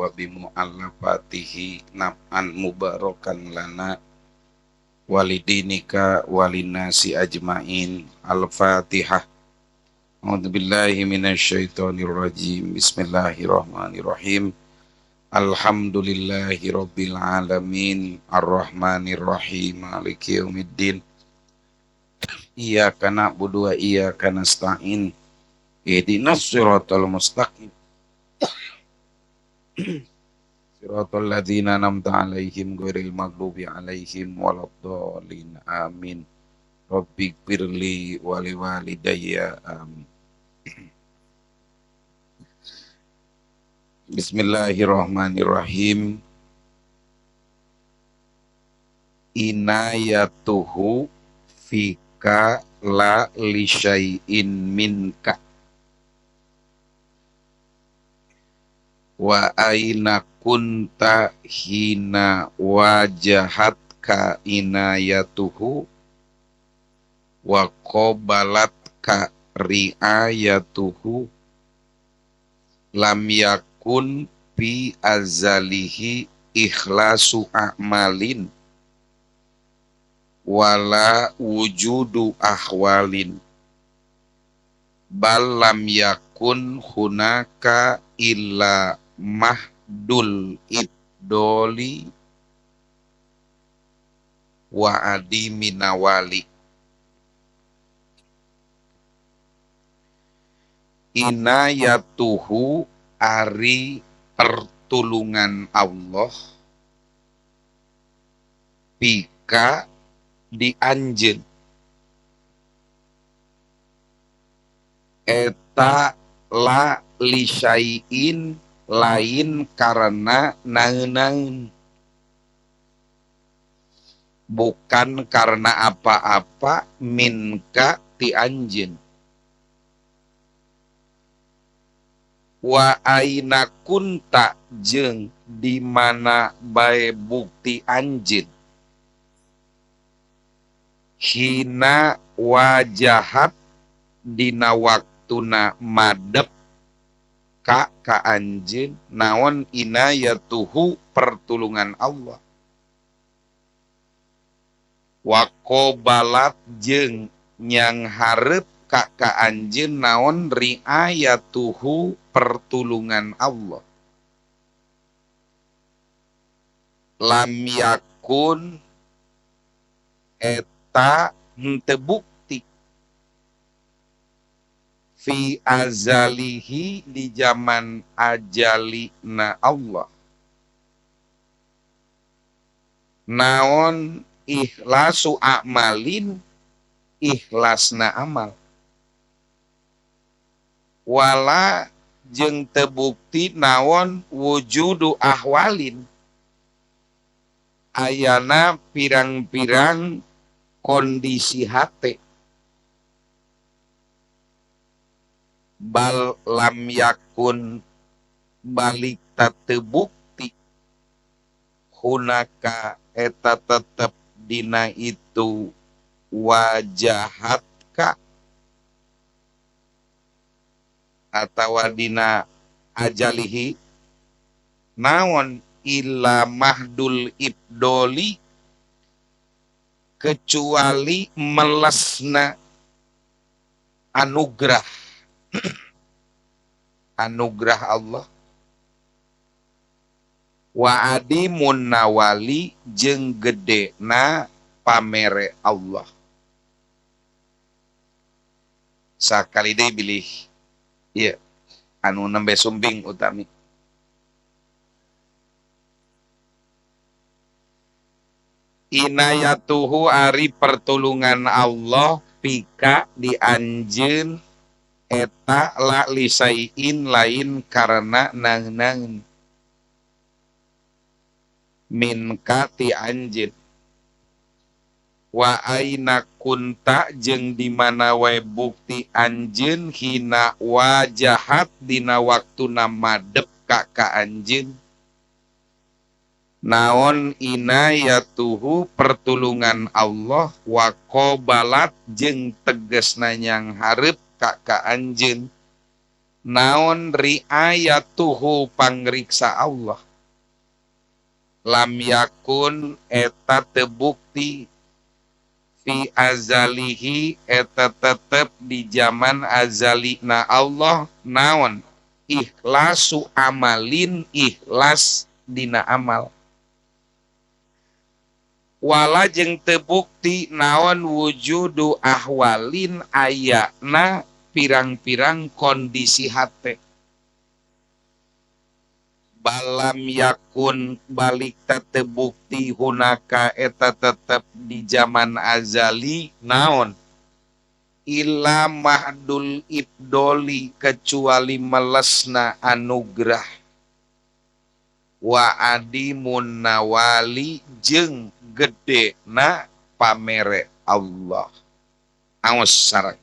wa bimu'allafatihi naf'an mubarakan lana walidinika walinasi ajmain. Al-Fatihah. A'udzubillahi minasyaitonirrajim. Bismillahirrahmanirrahim. Alhamdulillahi rabbil alamin. Ar-Rahmanirrahim. Maliki yaumiddin. Iyyaka na'budu wa iyyaka nasta'in. Ihdinas siratal mustaqim. Siratal ladzina an'amta 'alaihim ghairil maghdubi 'alaihim waladdallin. Amin. Rabbighfirli wa liwalidayya. Amin. Bismillahirrahmanirrahim. Inayatuhu fika la li syai'in minka wa aina kunta hina wajahatka inayatuhu wa qabalatka riayatuhu lam yakun fi azalihi ikhlasu a'malin wala wujudu ahwalin bal lam yakun hunaka illa mahdul ibdoli wa adiminawali. Inayatuhu ari pertulungan Allah pika di anjeun eta la lisyain lain karena naeun-naeun, bukan karena apa-apa minka ti anjeun. Wa aina kunta jeung di mana bae bukti anjeun hina wajahat dina waktuna madep ka anjeun naon inayatuhu pertulungan Allah wa qabalat jeung nyang hareup ka anjeun naon riayatuhu pertulungan Allah lam yakun eta henteu bukti fi azalihi di zaman ajalina Allah naon ikhlasu a'malin ikhlasna amal wala jeung teu bukti naon wujudu ahwalin ayana pirang-pirang kondisi hate bal lam yakun balik teu bukti hunaka eta tetep dina itu wajahatka atawa dina ajalihi naon illa mahdul ibdoli kecuali melesna anugerah anugerah Allah wa adimun nawali jeung gedena pamere Allah. Sakali deui bilih ieu anu nembe sumbing utami inayatuhu ari pertulungan Allah pika di anjeun eta la lisaiin lain karena naeun minka ti anjeun wa aina kunta jeung di mana wae bukti anjeun hina wajahat dina waktuna madep ka anjeun naon inayatuhu pertulungan Allah wa qabalat jeung tegasna nyang hareup ka anjeun naon riayatuhu pangriksa Allah lam yakun eta tebukti fi azalihi eta tetep di zaman azalina Allah naon ikhlasu amalin ikhlas dina amal wala jeung tebukti naon wujudu ahwalin ayana pirang-pirang kondisi hate balam yakun balik tebukti hunaka eta tetep di zaman azali naon illa mahdul ibdoli kecuali melesna anugerah wa adimun nawali jeung gede na pamere Allah. Awas syarat.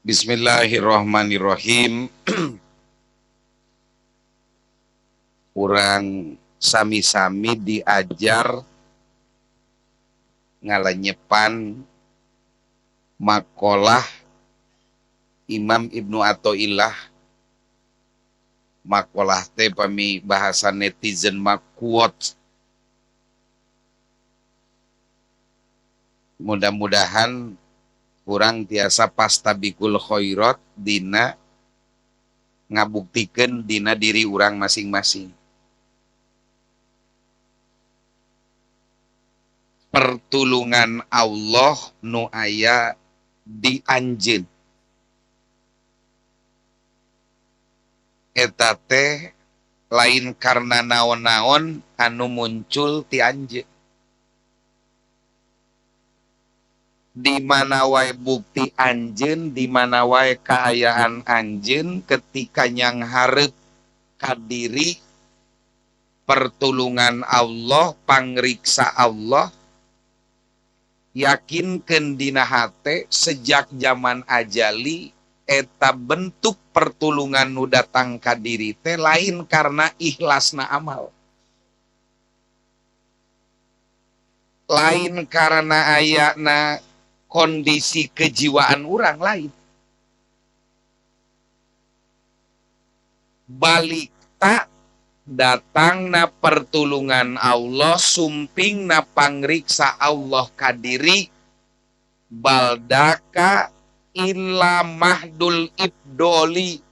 Bismillahirrahmanirrahim. Urang sami-sami diajar ngalenyepan makalah Imam Ibnu Athaillah. Makalah teh pami bahasa netizen quotes. Mudah-mudahan kurang tiasa pastabikul khairat dina ngabuktikeun dina diri urang masing-masing. Pertulungan Allah nu aya di anjeun eta teh lain karena naon-naon anu muncul ti anjeun. Di mana wae bukti anjeun, di mana wae kaayaan anjeun ketika nyang hareup ka diri pertulungan Allah, pangriksa Allah, yakinkeun dina hate sejak zaman ajali eta bentuk pertulungan nu datang ka diri teh lain karena ikhlasna amal. Lain karena ayana kondisi kejiwaan orang lain. Balik tak datangna pertulungan Allah, sumpingna pangriksa Allah kadiri baldaka illa mahdul ibdoli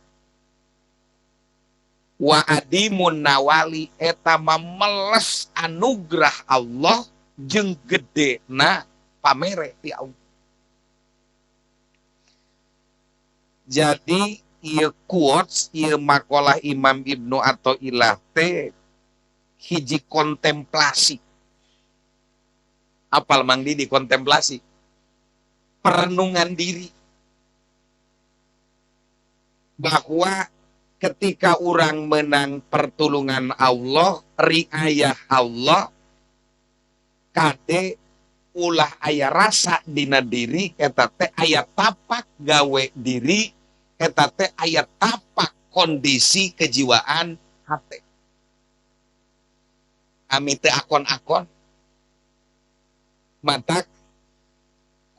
wa adimun nawali eta meles anugerah Allah jeung gedena pamere ti Allah. Jadi ieu quotes ieu makalah Imam Ibnu Athaillah teh hiji kontemplasi. Apal mangdi di kontemplasi? Perenungan diri. Bahwa ketika orang menang pertulungan Allah, riayah Allah, kade ulah aya rasa dina diri eta teh aya tapak gawe diri eta teh aya tapak kondisi kejiwaan hate. Ami teu akon-akon. Matak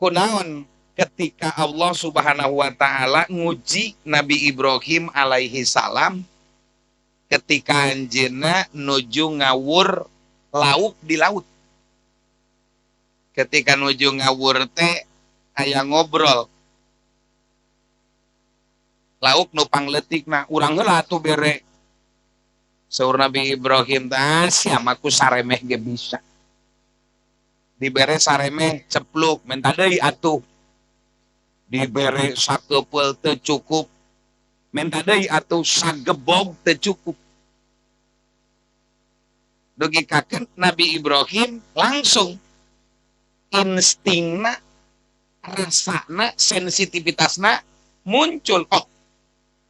kunaon ketika Allah Subhanahu wa taala nguji Nabi Ibrahim alaihi salam ketika anjeunna nuju ngawur lauk di laut. Ketika nuju ngawur teh aya ngobrol. Lauk nu pangletikna urang heula atuh bere Saur Nabi Ibrahim tah siama ku saremeh ge bisa. Dibere saremeh cepluk minta deui atuh. Dibere sakepeul teu cukup minta deui atuh sagebog teu cukup. Dugi kaken Nabi Ibrahim langsung instingna, rasana, sensitivitasna muncul. Oh,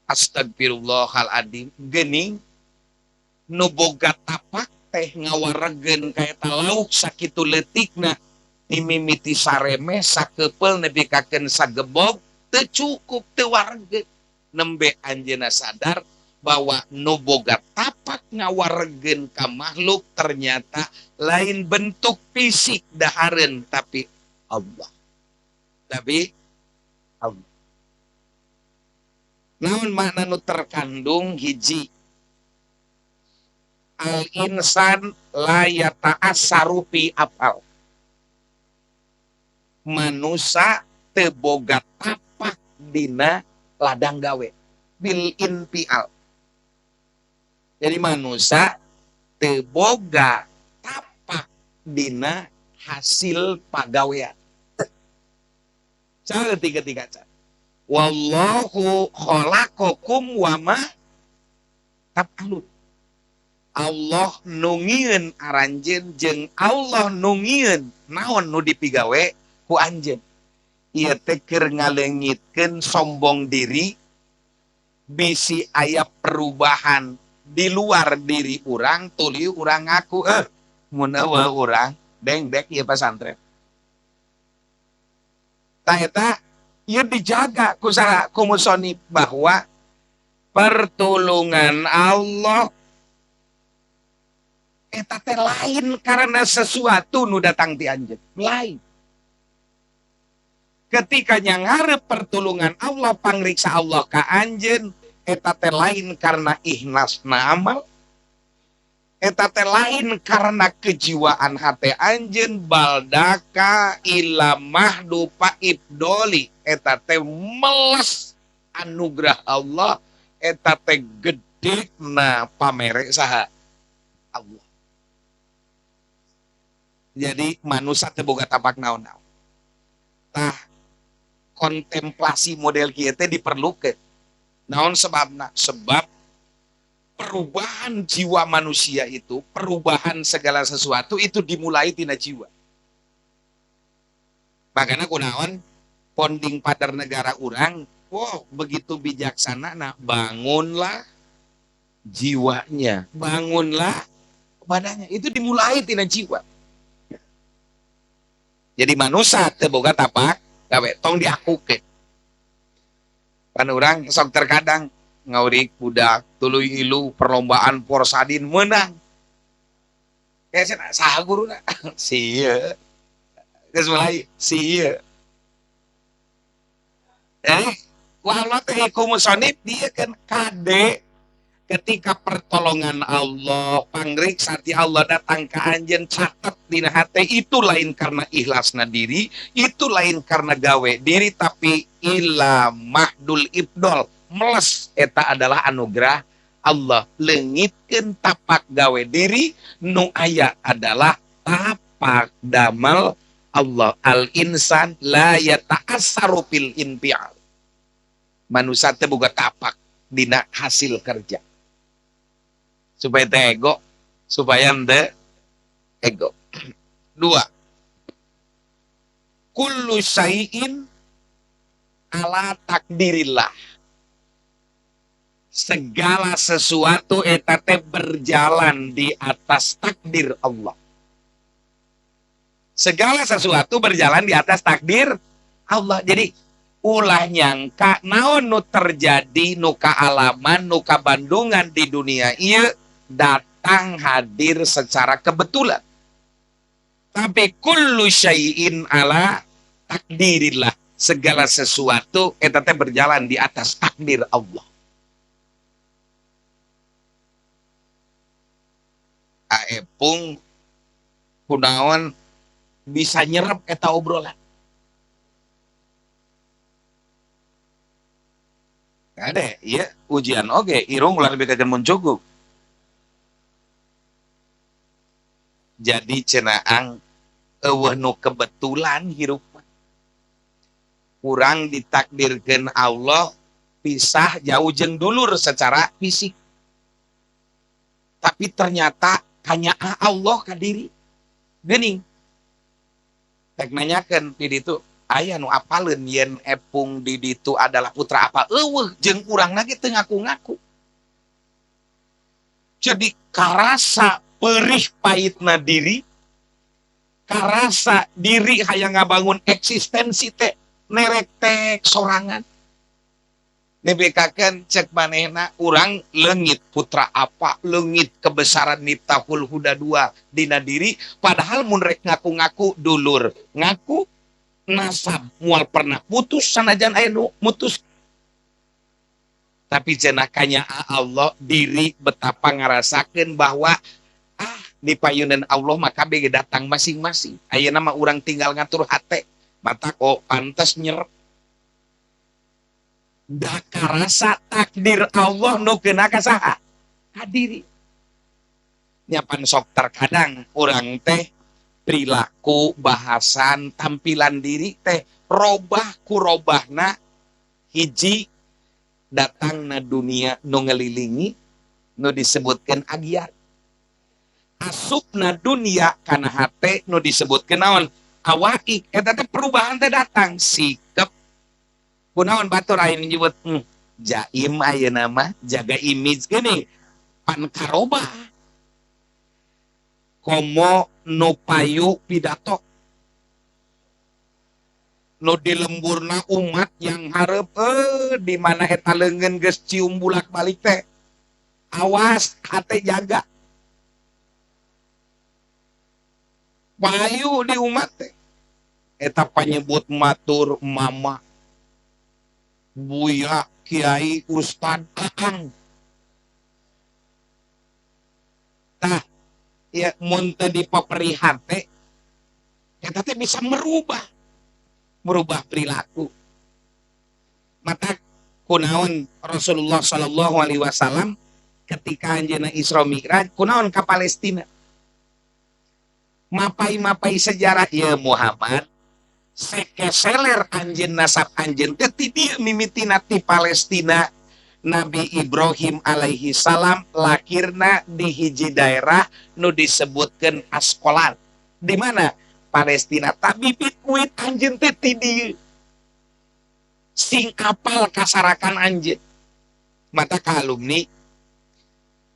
astagfirullahaladzim, geuning nu boga tapak teh ngawaregeun kaeta lauk sakitu leutikna dimimiti sareme sakepeul nepi kakeun sagebog teu cukup teu waregeun. Nembe anjeunna sadar bahwa nu boga tapak ngawaregeun ka makhluk ternyata lain bentuk fisik dahareun tapi Allah. Tapi Allah. Namun makna nu terkandung hiji, al insan la yata'assaru fi afal. Manusia teu boga tapak dina ladang gawe bil infial. Jadi manusia teu boga tapak dina hasil pagawean. Cara ketiga wallahu khalaqakum wa ma taf'alun. Allah nungieun aranjeun jeung Allah nungieun naon nu dipigawe ku anjeun. Ieu teh keur ngaleungitkeun sombong diri bisi aya perubahan di luar diri urang tuluy urang ngaku mun eueuh urang dengdek ieu pasantren. Tah eta ieu dijaga ku saha ku musonif bahwa pertolongan Allah eta teh lain karena sesuatu nu datang ti anjeun, lain. Ketika ngarep pertolongan Allah pangriksa Allah ka anjeun eta teh lain karena ikhlasna amal, eta teh lain karena kejiwaan hate anjeun baldaka ila mahdu ibdoli, eta teh meles anugerah Allah, eta teh gedena pamere saha Allah. Jadi manusia teu boga tapak naon-naon. Tah kontemplasi model kieu teh diperlukeun. Naon sebabna? Sebab perubahan jiwa manusia itu, perubahan segala sesuatu itu dimulai tina jiwa. Makanya kunaon ponding padar negara urang, wow begitu bijaksana, nah bangunlah jiwanya, bangunlah badannya, itu dimulai tina jiwa. Jadi manusia teu boga tapak gawe tong diakukeun. Pan urang sok terkadang ngaurik budak tuluy ilu perlombaan porsadin menang. Kayak saha guruna? Sieun. Geus mulai sieun. Walau teh kumusonif dia kan kade ketika pertolongan Allah pangriksa ti Allah datang ke anjeun catet dina hate itu lain karena ikhlasna diri, itu lain karena gawe diri, tapi ila mahdul ibdol meles eta adalah anugerah Allah. Leungitkeun tapak gawe diri nu aya adalah tapak damal Allah. Al insan la yata'assaru fil infial. Manusia teh boga tapak dina hasil kerja. Supaya teh ego, supaya ente ego. Dua, kullu syai'in ala takdirillah. Segala sesuatu eta teh berjalan di atas takdir Allah. Segala sesuatu berjalan di atas takdir Allah. Jadi ulah nyangka naon nu terjadi nu kaalaman nu kabandungan di dunia ieu datang hadir secara kebetulan. Tapi kullu syai'in ala takdirillah. Segala sesuatu eta teh berjalan di atas takdir Allah. Aepung kunaon bisa nyerep eta obrolan. Ada ya ujian oge irung ulah lebih kagen muncuguk. Jadi cenaang eueuh nu kebetulan hirup kurang ditakdirkan Allah pisah jauh jeung dulur secara fisik, tapi ternyata hanya Allah ka diri geuning tek nanyakeun di ditu aya nu apaleun yen epung di ditu adalah putra apa eueuh jeung urangna ge teu ngaku-ngaku. Jadi karasa perih pahitna diri, karasa diri hayang ngabangun eksistensi teh nerek tek sorangan. Nebekakeun cek manehna urang leungit putra apa, leungit kebesaran Miftahul Huda 2 dina diri, padahal mun rek ngaku-ngaku dulur, ngaku nasab moal pernah putus sanajan aya nu mutus. Tapi jenakanya Allah diri betapa ngarasakeun bahwa di payunan Allah maka bege datang masing-masing. Ayeuna mah urang tinggal ngatur hate, mata kok pantas nyerep. Da karasa takdir Allah nu keuna ka saha? Ka diri. Nyapan sok terkadang urang teh perilaku, bahasan, tampilan diri teh robah ku robahna hiji datang na dunia nu ngelilingi nu disebutkan agiat, asup na dunia kana hate nu disebutkan naon awaik. Eta teh perubahan teh datang sikap kunaon batur ayeuna nyebut jaim ayeuna mah jaga image geuning pan karobah komo nu payu pidato nu di lemburna umat yang hareup di mana eta leungeun geus cium bulak-balik teh awas hate jaga payu di umat teh eta panyebut matur mama buya kiai ustad akang tah ya mun teu dipaperihan teh eta teh bisa merubah perilaku. Mata kunaon Rasulullah Shallallahu Alaihi Wasallam ketika anjeunna Isra Mi'raj kunaon ka Palestina mapai sejarah ya Muhammad sekeseler anjeun nasab anjeun teh ti dieu mimitina ti Palestina. Nabi Ibrahim alaihi salam lahirna di hiji daerah nu disebutkeun Askolan. Di mana? Palestina. Tapi bibit anjeun teh ti dieu. Sing apal kasarakan anjeun. Mata ka alumni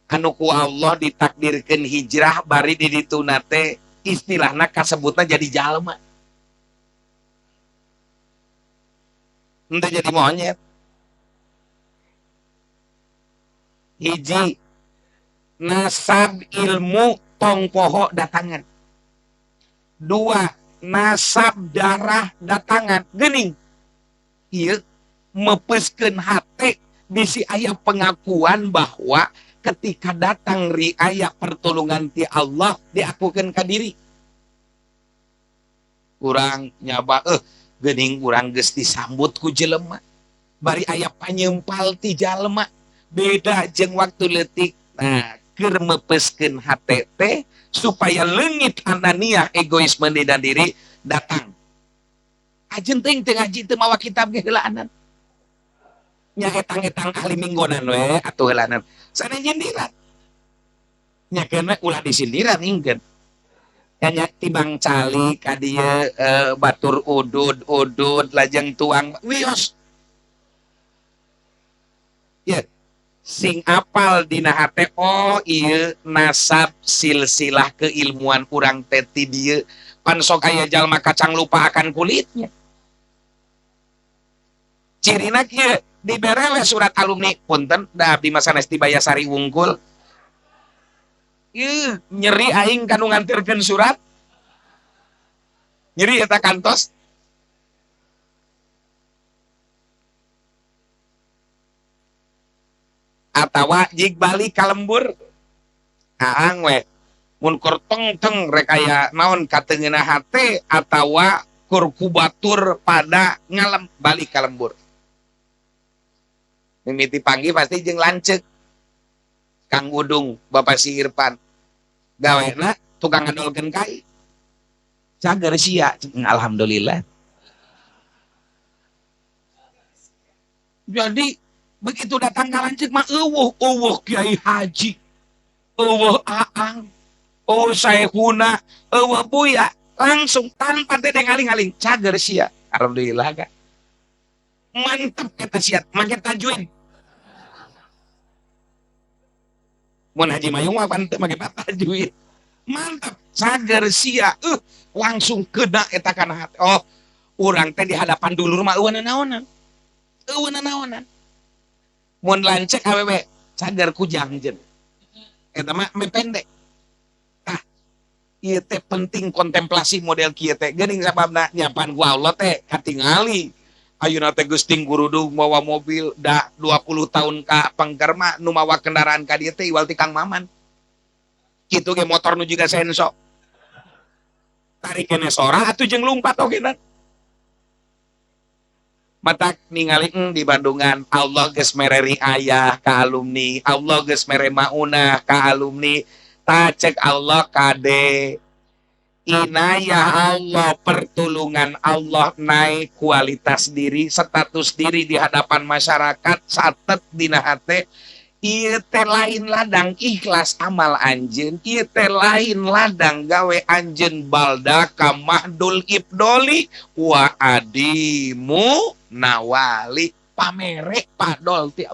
anu ku Allah ditakdirkeun hijrah bari di dituna teh istilahna kasebutna jadi jalma. Henteu jadi monyet. Hiji nasab ilmu tong poho datangan. 2 nasab darah datangan geuning. Ieu mepeskeun hate bisi aya pengakuan bahwa ketika datang ri aya pertolongan ti Allah diakukeun ka diri. Urang nyaba geuning urang geus disambut ku jelema. Bari aya panyempal ti jalma. Beda jeung waktu leutik. Nah, keur mepeskeun hate teh supaya leungit ananiah egoisme dina diri datang. Ajeun teh teu ngaji teu mawa kitab ge heulaanan. Nya etang-etang ahli minggonan we atuh heulaanan. Sana nyindiran. Nya keuna ulah disindiran ingkeun. Nya tibang cali ka dieu batur udud lajeng tuang wios. Ya, sing apal dina hate ieu nasab silsilah keilmuan urang teh ti dieu pan sok aya jalma kacang lupa akan kulitnya. Cirina kieu dibere we surat alumni punten da abdi mah sanes ti Bayasari wungkul. Nyeri aing kanu ngantirkeun surat. Nyeri eta kantos. Atawa jig balik ka lembur aang we mun kur teng rek aya naon kateungeuna hate atawa kur kubatur pada ngalem balik ka lembur. Mimiti panggih pasti jeung lanceuk Kang Udung Bapak Si Irfan gawena tukang ngadolkeun kai. Cager sia, alhamdulillah. Jadi begitu datang ka lanceuk mah eueuh Kiai Haji, eueuh Aang, eueuh Saehuna, eueuh Buya, langsung tanpa tedeng aling-aling cager sia. Alhamdulillah kan. Mantap kita siat, make tajwid. Mun Haji Mayung mah mantep make tajwid. Mantap, cager sia. Langsung kena eta kana hati. Oh, urang teh di hadapan dulur mah eueuh naonan. Eueuh naonan. Mun lancek awewe cager kujang jeung. Eta mah pendek. Tah, ieu teh penting kontemplasi model kieu teh. Geuning sababna nyapan ku Allah teh katingali. Ayeuna teh geus ting gurudug mawa mobil da 20 tahun ka pangkerma nu mawa kendaraan ka dieu teh iwal ti Kang Maman. Kitu ge motor nu juga senso. Tarik kene sora atuh jeung lumpat oge na. Matak ningali di Bandungan Allah geus mere ayah ka alumni, Allah geus mere maunah ka alumni, tacek Allah kade. Inayah Allah, pertolongan Allah naik kualitas diri, status diri di hadapan masyarakat, satet dina hate. Ieu teh lain ladang ikhlas amal anjeun, ieu teh lain ladang gawe anjeun balda ka mahdul ibdoli wa adimu nawali pamere padol ti.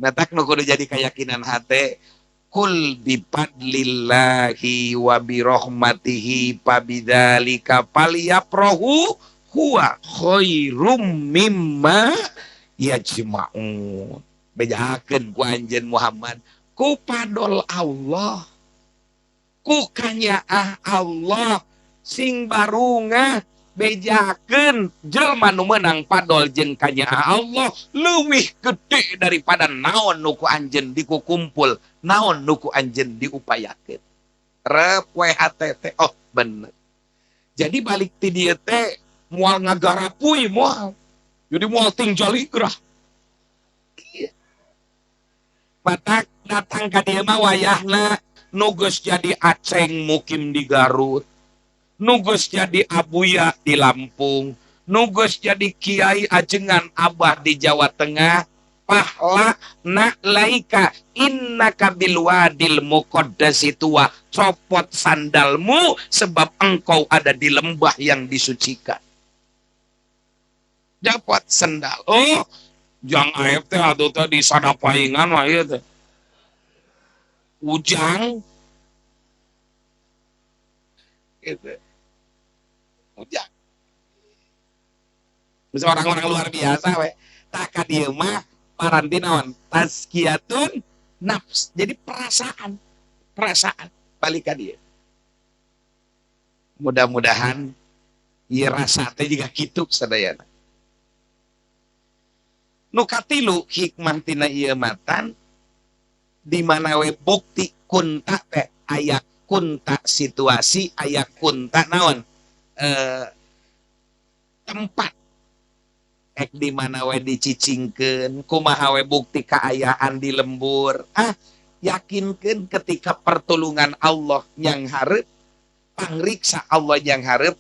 Natak nu kudu jadi keyakinan hate. Kul bifadlillahi wa birahmatihi fabidzalika falyafrahu huwa khairum mimma yajma'un. Bejakeun ku anjeun Muhammad ku padol Allah, ku kanyaah Allah sing barungah bejakeun jelema nu meunang padol jeung kanyaah Allah leuwih gede daripada naon nu ku anjeun dikukumpul, naon nu ku anjeun diupayakeun. Rep we hate teh oh bener. Jadi balik ti dieu teh moal ngagarapuy moal. Jadi moal ting jaligrah. Batak datang ka dieu mah wayahna nu geus jadi aceng mukim di Garut. Nu geus jadi abuya di Lampung, nu geus jadi kiai ajengan abah di Jawa Tengah, pahla na laika innaka bil wadil muqaddasi tuwa, copot sandalmu sebab engkau ada di lembah yang disucikan. Copot sandal. Oh, jang aep teh atuh teh di sadapaingan mah ieu teh. Ujang gitu. Ujang. Bisa orang-orang luar biasa we. Tak ka dieu mah paranti naon? Tazkiyatun nafs. Jadi perasaan balik ka dieu. Mudah-mudahan ieu rasa teh juga kitu sadayana. Nu katilu hikmah tina ieu matan di mana we bukti kunta teh aya kunta situasi, aya kunta naon? Tempat ek di mana we dicicingkeun kumaha we bukti kaayaan di lembur. Yakinkeun ketika pertolongan Allah yang hareup, pangriksa Allah yang hareup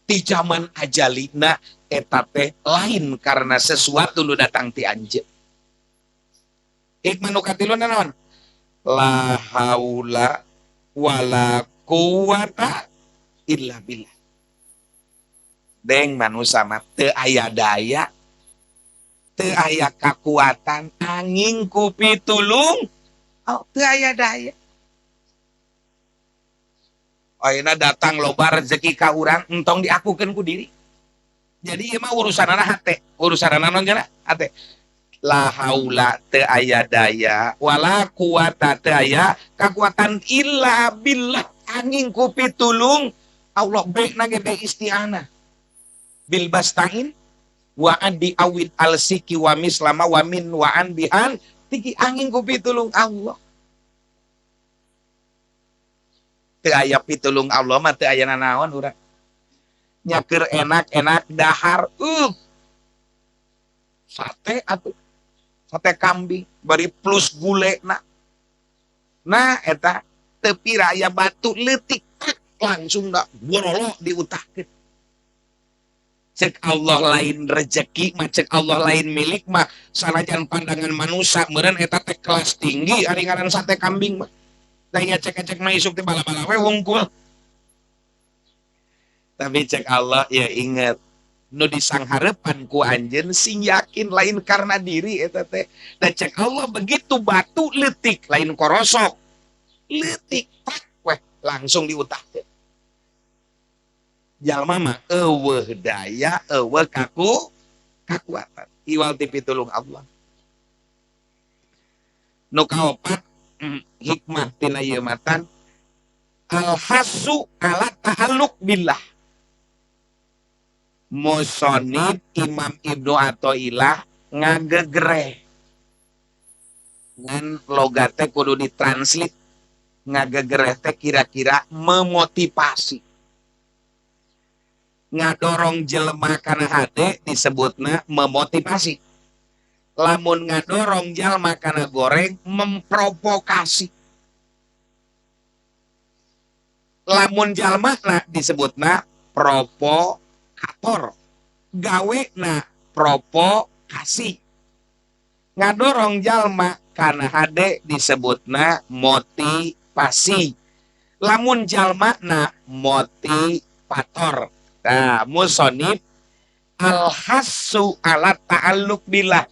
di zaman ajalina eta teh lain karena sesuatu nu datang ti anjeun. Hikmah nu katilu naon? La haula wala quwata illa billah. Deng manusia mah teu aya daya, teu aya kakuatan angin ku pitulung. Oh, teu aya daya. Ayeuna datang loba rezeki ka urang entong diakukeun ku diri. Jadi ieu mah urusanana hate, urusanana naon cenah? Hate. La haula teu aya daya, wala quwata teu aya kakuatan illa billah angin ku pitulung. Allah baikna ge isti'anah. Bil bastain wa adi awid al siki wa mislama wa min wa an bihan tiki angin ku pitulung Allah. Teu aya pitulung Allah mah teu aya nanaon urang. Nyaker enak-enak dahar sate atuh. Sate kambing bari plus gule na. Nah eta tepi raya batu letik tak langsung dak borolo diutahkeun. Cek Allah lain rezeki mah, cek Allah lain milik mah, sanajan pandangan manusia meureun eta teh kelas tinggi ari ngaran sate kambing mah. Da nya cek-cek mah isuk teh bala-bala we wungkul. Tapi cek Allah ya ingat nu disangharepan ku anjeun sing yakin lain karena diri eta teh. Da cek Allah begitu batu leutik lain korosok. Leutik tak weh langsung diutahkeun. Jalma mah eueuh daya, eueuh kakuatan. Iwal ti pitulung Allah. Nu kaopat hikmah tina ieu matan al-hasu ala ta'alluq billah. Musonib Imam Ibnu Athaillah ngagegreh. Ngan logate kudu ditranslate. Ngagegreh teh kira-kira memotivasi. Ngadorong jelema kana hade disebutna memotivasi. Lamun ngadorong jalma kana goreng memprovokasi. Lamun jalma disebutna provokator. Gawe na provokasi. Ngadorong jalma kana hade disebutna motivasi. Lamun jalma na motivator. Nah, musonib al-hasu ala ta'alluq billah.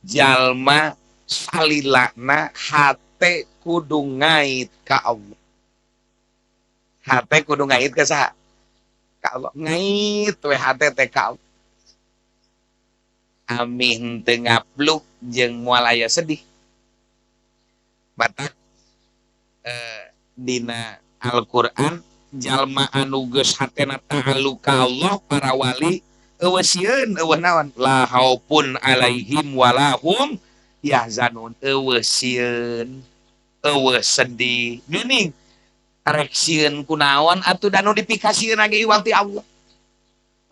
Jalma salilana hate kudu ngait ka Allah. Hate kudu ngait ka saha? Ka Allah. Ngait we hate teh ka Allah. Amin teu ngapluk jeung moal aya sedih. Batak dina Al-Qur'an jalma anu geus hatena ta'alluq ka Allah para wali eueuh sieun eueuh naon la haupun alaihim walahum yahzanun eueuh sieun eueuh sedih geuning rek sieun kunaon atuh da notifikasieun ge iwal ti Allah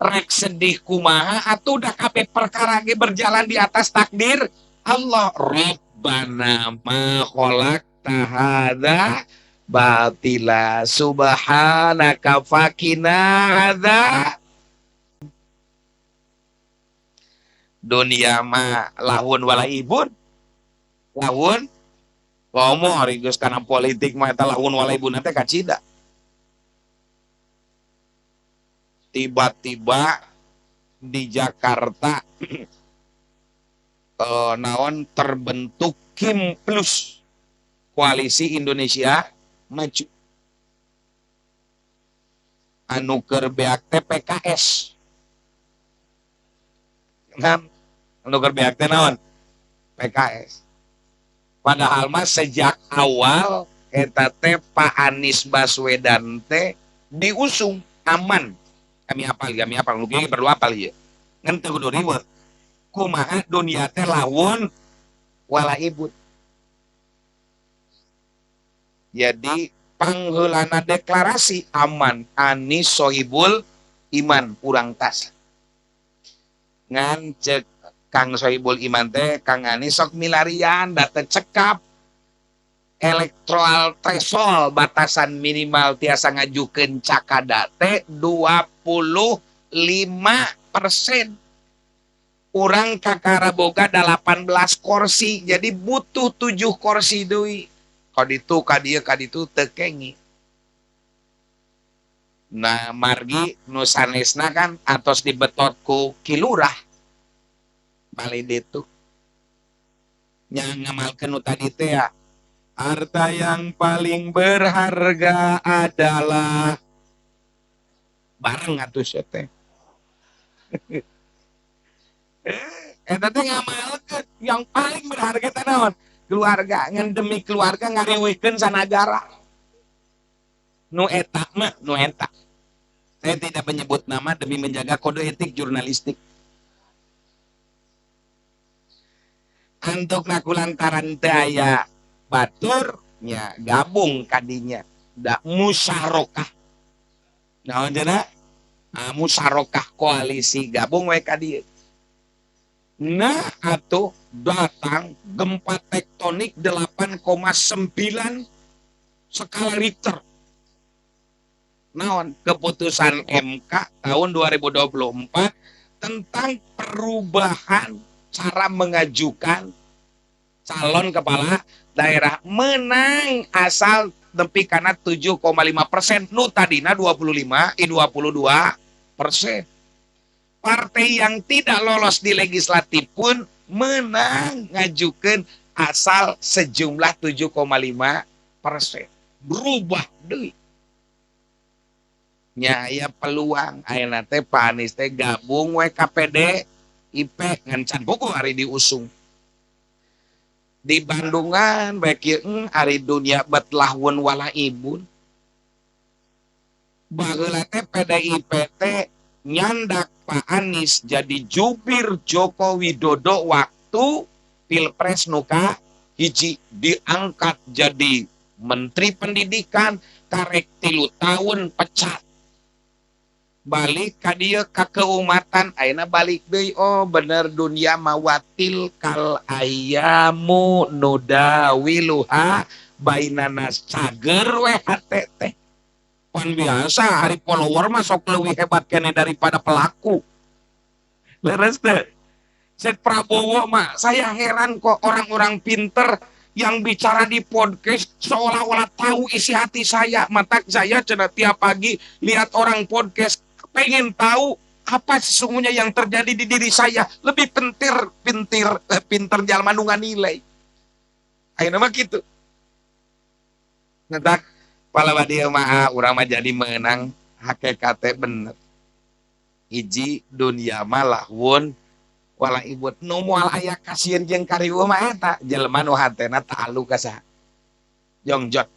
rek sedih kumaha atuh da kabeh perkara ge berjalan di atas takdir Allah. Rabbana ma khalaqta hadza batila subhanaka fakina hadza. Dunia mah lahun walaibun. Lahun ngomong ari geus kana politik mah eta lahun walaibun teh kacida. Tiba-tiba di Jakarta naon terbentuk Kim Plus, Koalisi Indonesia Maju. Anu keur beak teh PKS. Kan anu keur beak teh naon? PKS. Padahal mah sejak awal eta teh Pak Anies Baswedan teh diusung aman. Kami apal nu ge perlu apal ieu. Ngan teu kudu ribet. Kumaha dunia teh lawon walaibun. Jadi pangheulana deklarasi aman Anies Sohibul Iman urang tas. Ngan cek Kang Sohibul Iman teh Kang Anies sok milarian da teh cekap electoral threshold batasan minimal tiasa ngajukeun cakada teh 25%. Urang kakara boga 18 kursi jadi butuh 7 kursi deui. Kaditu kadieu teu kengi. Nah margi nu sanesna kan atos dibetot ku kilurah. Bali ditu. Nya ngamalkeun nu tadi teh ya. Harta yang paling berharga adalah bareng atuh sia teh. Eta teh ngamalkeun yang paling berharga teh naon? Keluarga, ngan demi keluarga ngariwikeun sanagara. Nu eta mah, nu eta. Saya tidak menyebut nama demi menjaga kode etik jurnalistik. Antuk nakulantaran teu aya batur nya gabung kadinya. Da musyarakah. Naon cenah? Musyarakah koalisi gabung we ka dieu. Nah atuh datang gempa tektonik 8,9 skala Richter. Naon keputusan MK tahun 2024 tentang perubahan cara mengajukan calon kepala daerah menang asal nepi karena 7,5%, nu tadina 22%. Partai yang tidak lolos di legislatif pun menang ngajukan asal sejumlah 7,5%. Berubah deui. Nya aya peluang ayeuna teh Pak Anies teh gabung we KPD IP ngan can buku hari diusung. Di Bandungan baik ieu hari dunia betlahun wala ibun. Baheula teh PDIP teh nyandak Pak Anies jadi jubir Joko Widodo waktu Pilpres nuka hiji diangkat jadi Menteri Pendidikan karek 3 tahun pecat. Balik ka dieu ka keumatan ayeuna balik deui, oh bener dunia mawatil kal ayamu nudawiluha bainana cager we hate teh. Pan biasa hari follower mah sok leuwih hebat kene daripada pelaku. Leres teh. Set Prabowo mah saya heran kok orang-orang pinter yang bicara di podcast seolah-olah tahu isi hati saya. Mata saya cenah tiap pagi lihat orang podcast pengen tahu apa sesungguhnya yang terjadi di diri saya. Lebih pinter jalma nu nganilai. Ayeuna mah kitu. Ngedak palawa dia mah urang mah jadi menang hakikate bener. Hiji dunia mah lahun wala ibut nu moal aya kasieun jeung karieu mah eta jelema nu hatena talu ka saha. Jongjot.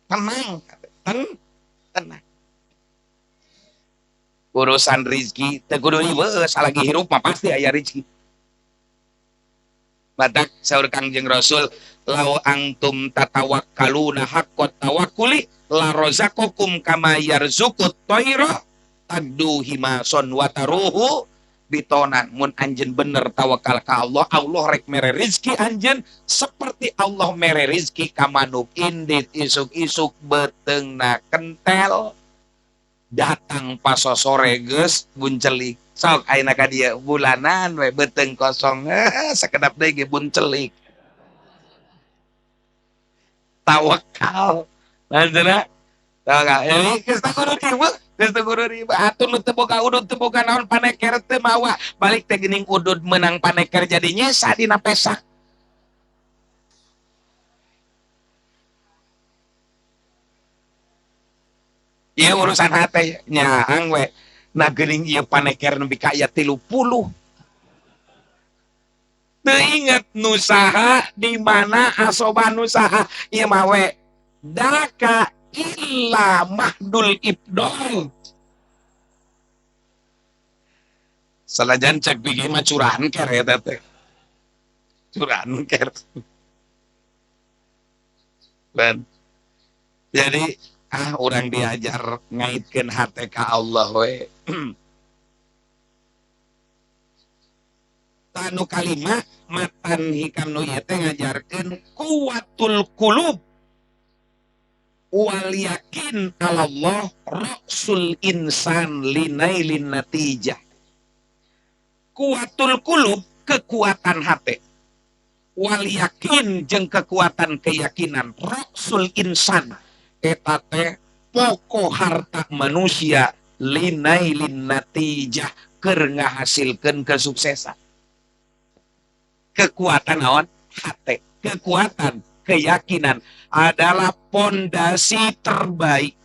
Tenang, tenang. Urusan rezeki teu kudu ribet, salagi hirup mah pasti aya rezeki. Badak saur Kangjeng Rasul, lau antum tatawakkaluna haqqat tawakkuli la razaqakum kama yarzuqut tayra taddu himason wa taruhu bitonan. Mun anjeun bener tawakal ka Allah, Allah rek mere rezeki anjeun seperti Allah mere rezeki ka manuk indit isuk-isuk beteungna kentel. Datang pas sore geus buncelik. Sok ayeuna ka dieu bulanan we beuteung kosong. Sakedap deui ge buncelik. Tawakal. Lanjutna. Tawakal. Ini geus teu kudu ribet. Atuh nu teu boga udud teu boga naon paneker teu mawa. Balik teh geuning udud menang paneker jadi nyesa dina pesak. Ya urusan hate nyaang we. Na geuning ieu paneker nepi ka aya 30. Teu inget nusaha di mana asoban nusaha ieu mah we daka illa mahdul ibdol. Salajan cek bigi mah curahan ker eta teh. Curahan ker. Dan jadi orang diajar ngaitkeun hate ka Allah we. Tanu kalimah matan hikam nu ieu teh ngajarkeun kuwatul qulub wal yakin Allah rasul insan linailin natijah. Kuwatul qulub kekuatan hate. Wal yakin jeung kekuatan keyakinan rasul insan eta teh pokok harta manusia linailin natijah keur ngahasilkeun kesuksesan. Kekuatan naon? Hate. Kekuatan keyakinan adalah pondasi terbaik.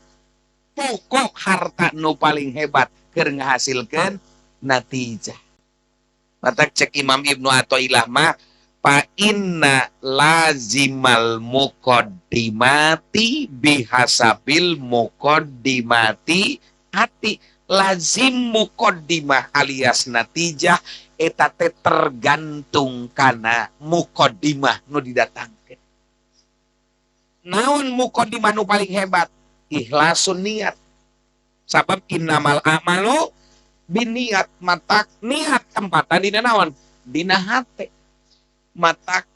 Pokok harta nu paling hebat keur ngahasilkeun natijah. Mata cek Imam Ibnu Athaillah mah fa inna lazimal muqaddimati bihasabil muqaddimati hati. Lazim muqaddimah alias natijah eta teh tergantung kana muqaddimah nu didatangkeun. Naon muqaddimah nu paling hebat? Ikhlasun niat. Sabab innamal a'malu biniat. Matak niat tempatan dina naon? Dina hate. Matak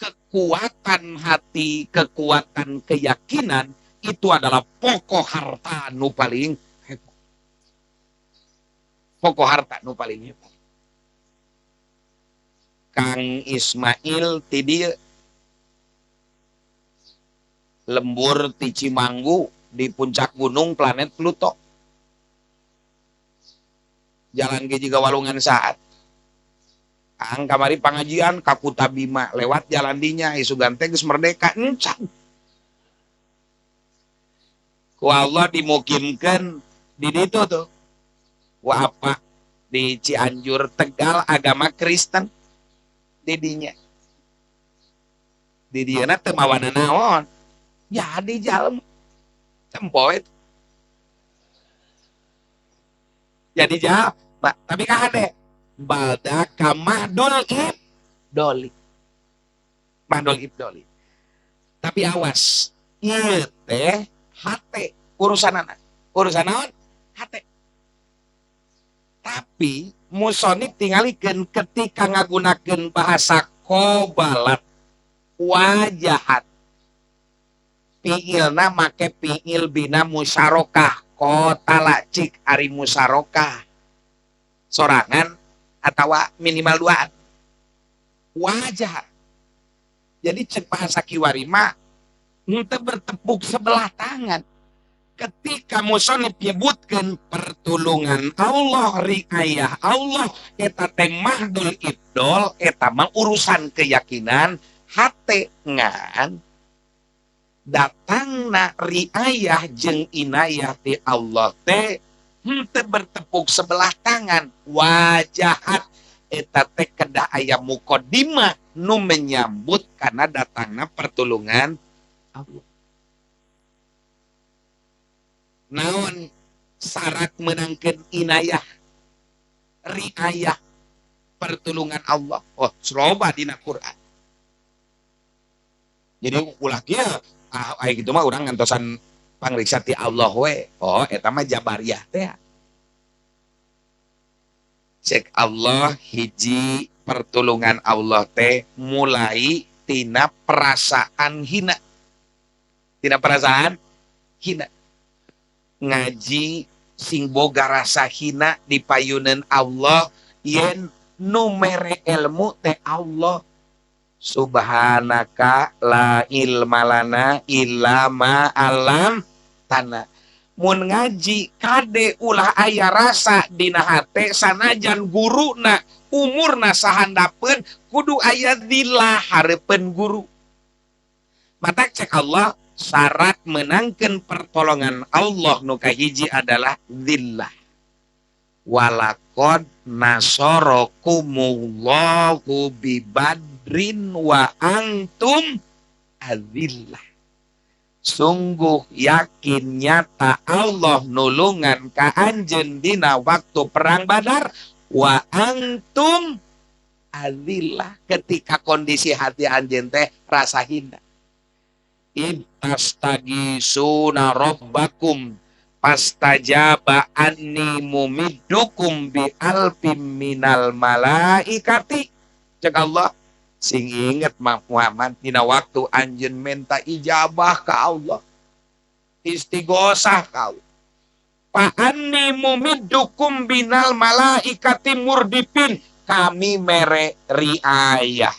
kekuatan hati, kekuatan keyakinan itu adalah pokok harta nu paling hebat. Pokok harta nu paling hebat. Kang Ismail ti dieu lembur ti Cimanggu di puncak gunung planet Pluto. Jalan ge jiga walungan saat. Ang kamari pangajian ka Kutabima lewat jalan dinya isu ganteng geus merdeka encan. Ku Allah dimukimkeun di ditu tuh. Ku apa di Cianjur Tegal agama Kristen di dinya. Di dieu na teu mawana naon. Jadi jalem tempoe. Jadi jawab, tapi kade balda ka mahdul ibdoli. Mahdul ibdoli. Tapi awas, ieu teh hate urusanana. Urusan naon? Hate. Tapi musonib tingalikeun ketika ngagunakeun bahasa qobalat wajahat. Fiilna make fiil bina musyarokah. Kota lacik ari musyarokah. Sorangan atau minimal duaan. Wajah. Jadi cek bahasa kiwarima ente bertepuk sebelah tangan. Ketika musonib nyebutkan pertolongan Allah, riayah Allah, eta teh mahdul ibdol, eta mah urusan keyakinan hate ngan datangna riayah jeung inayah ti Allah teh henteu bertepuk sebelah tangan wajahat eta teh kedah aya muqaddimah nu menyambut karena datangna pertolongan Allah. Naon syarat menangkeun inayah riayah pertolongan Allah? Oh, loba dina Quran. Jadi ulah kieu aya kitu mah urang ngantosan pangriksa ti Allah we. Oh, eta mah jabariyah teh. Cek Allah hiji pertolongan Allah teh mulai tina perasaan hina. Tina perasaan hina. Ngaji sing boga rasa hina di payunan Allah yen nu mere ilmu teh Allah. Subhanaka la ilma lana illa ma alam tanah. Mun ngaji kade ulah aya rasa dina hate sanajan guruna umurna sahandapeun kudu aya dillah hareupeun guru. Mata cek Allah syarat menangkeun pertolongan Allah nu kahiji adalah dillah. Walaqad nasarakumullahu bibadrin wa antum adzillah. Sungguh yakin nyata Allah nulungan ka anjeun dina waktu perang Badar wa antum adzillah ketika kondisi hati anjeun teh rasa hina. Ittastagisuna rabbakum pastajaba anni mumiddukum bi alfim minal malaikati. Cek Allah sing inget Muhammad dina waktu anjeun minta ijabah ka Allah istighosah ka Allah. Fa anni mumiddukum binal malaikati murdipin, kami mere riayah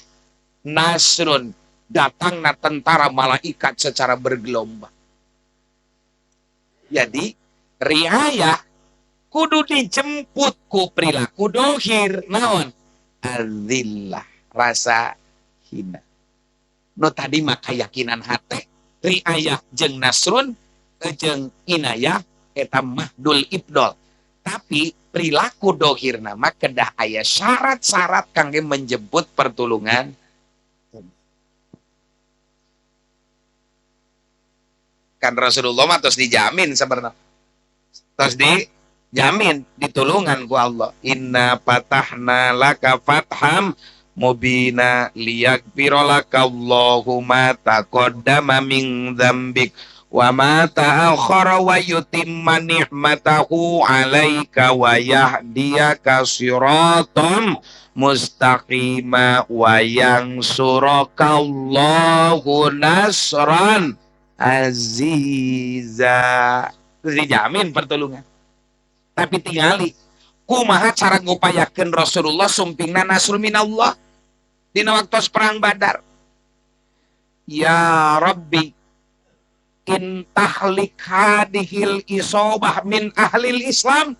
nasrun datangna tentara malaikat secara bergelombang. Jadi riayah kudu dijemput ku perilaku dohir naon adzillah rasa hina. No tadi mah keyakinan hate riayah jeung nasrun jeung inayah eta mahdul ibdol. Tapi perilaku dohir nama kedah aya syarat-syarat kangge menjemput pertolongan. Kan Rasulullah mah terus dijamin sebenarnya. Terus dijamin ditulungan ku Allah. Inna patahna laka fatham mubina liyaghfira laka Allahu ma taqaddama min dzambik wa ma ta'akhkhara wa yutimma ni'matahu 'alaika wa yahdiyaka siratam mustaqima wa yansurukallahu nasran aziza. Dijamin pertolongan. Tapi tingali kumaha cara ngupayakeun Rasulullah sumpingna nasrul minallah dina waktu perang Badar. Ya Rabbi in tahlik hadihil isobah min ahlil Islam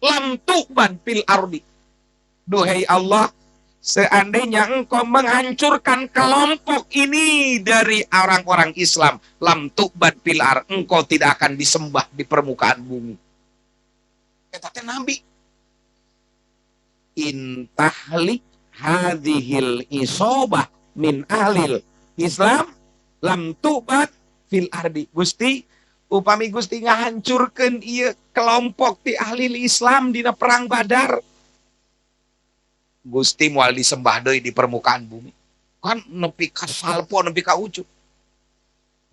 lam tu'ban fil ardi. Duhai Allah, seandainya engkau menghancurkan kelompok ini dari orang-orang Islam, lam tu'ban fil ardi, engkau tidak akan disembah di permukaan bumi. Kata Nabi, in tahlik hadihil isobah min ahlil Islam lam tu'bat fil ardi. Gusti, upami Gusti ngahancurkeun ieu kelompok ti ahli Islam dina perang Badar, Gusti moal disembah deui di permukaan bumi. Kan nepi ka salpo, nepi ka ucuk.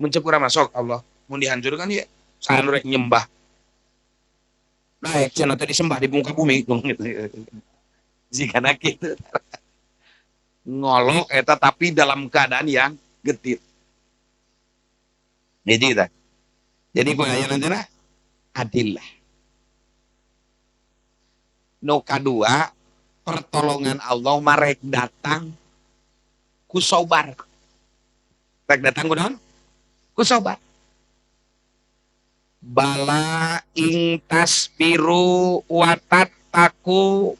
Mun ceuk urang masuk Allah, mun dihancurkan ieu saha rek nyembah. Naik cenah teh disembah di muka bumi. Jika kitu. Ngolok eta tapi dalam keadaan yang getir. Jadi gue ayeuna teh adillah. Nu kadua, pertolongan Allah marek datang ku sabar. Rek datang ku naon? Ku sabar. Bala ing tasbiru wa tattaqu